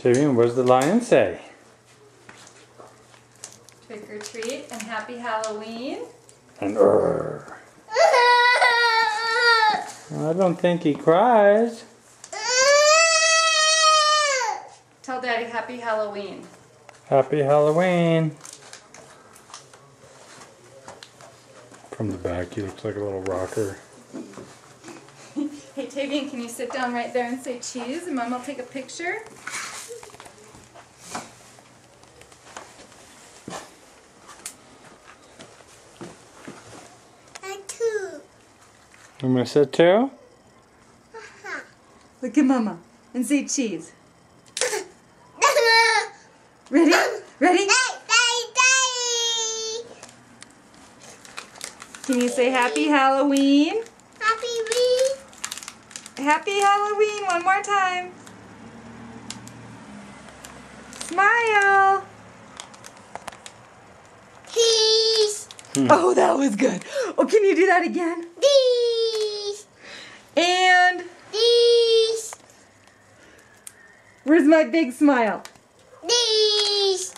Tavian, what does the lion say? Trick or treat and happy Halloween. And I don't think he cries. Tell Daddy happy Halloween. Happy Halloween. From the back, he looks like a little rocker. Hey Tavian, can you sit down right there and say cheese and Mom will take a picture? I'm gonna sit too? Look at Mama and say cheese. Ready? Ready? Can you say happy Halloween? Happy Halloween one more time. Smile. Cheese. Oh, that was good. Oh, can you do that again? Cheese. And Cheese. where's my big smile? Cheese.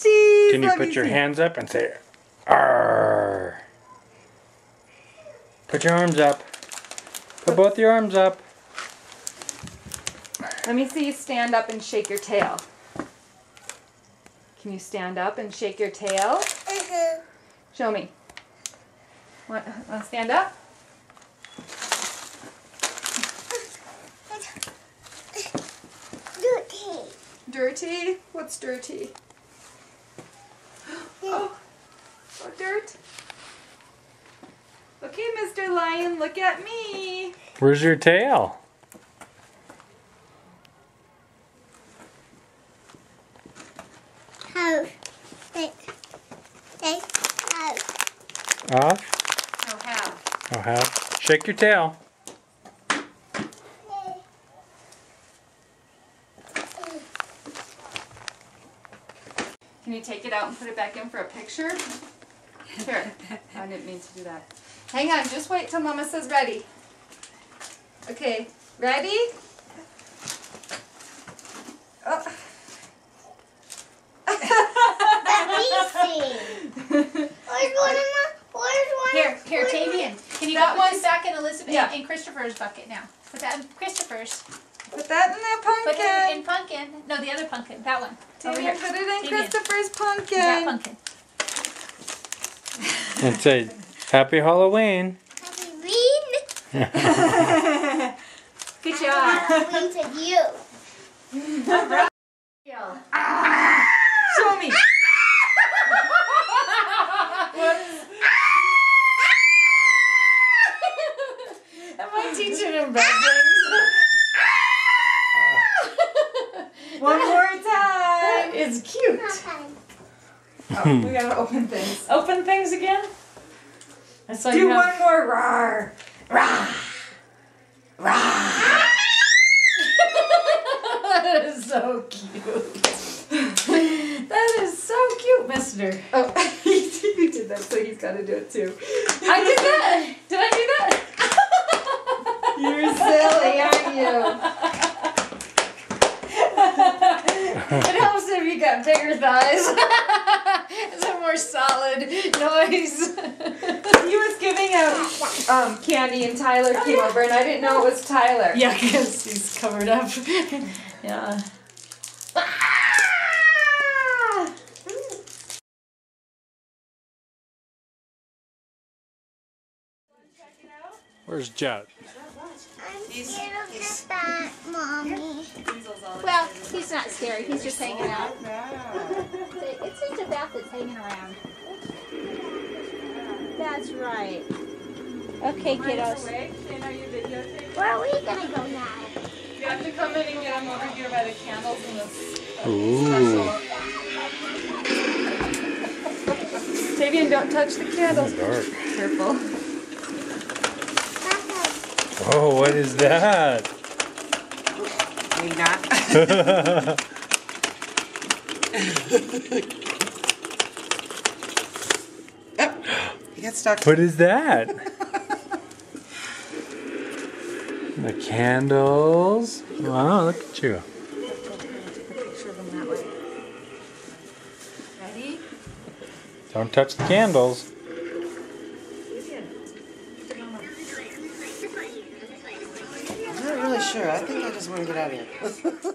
Cheese. Can you let put me your see. hands up and say, Arr? Put your arms up. Put both your arms up. Let me see you stand up and shake your tail. Can you stand up and shake your tail? Show me. Want to stand up? Dirty? What's dirty? Oh, dirt. Okay, Mr. Lion, look at me. Where's your tail? Off? No, have. Oh, have. Shake your tail. Can you take it out and put it back in for a picture? Here. I didn't mean to do that. Hang on, just wait till Mama says ready. Okay, ready? Oh. Here, Tavian. Can you That put this one's- back in Elizabeth Yeah. in Christopher's bucket now? Put that in Christopher's. Put that in the Put it pumpkin. in pumpkin. No, the other pumpkin. That one. Over Tavian, here. put it in Tavian. Christopher's pumpkin. That pumpkin. And say, Happy Halloween. Good job. Halloween to you. Show me. Am I teaching him bad things? One more time. It's cute. Oh, we gotta open things. Open things again? I saw Do you one more roar. That is so cute. That is so cute, mister. Oh, you did that, so he's gotta do it too. I did that. Did I do that? You're silly, aren't you? It helps if you got bigger thighs. It's a more solid noise. He was giving out candy and Tyler came over and I didn't know it was Tyler. Yeah, because he's covered up. Yeah. Where's Jet? I'm scared of the bat, Mommy. Well, he's not scary. He's just hanging out. It's just a bat that's hanging around. That's right. Okay, kiddos. Where are we gonna go now? You have to come in and get him over here by the candles and the Ooh. Tavian, don't touch the candles. Dark. Careful. Oh, what is that? Maybe not. Yep. You got stuck. What is that? The candles. Wow, look at you. Ready? Don't touch the candles. I'm not really sure. I think I just want to get out of here.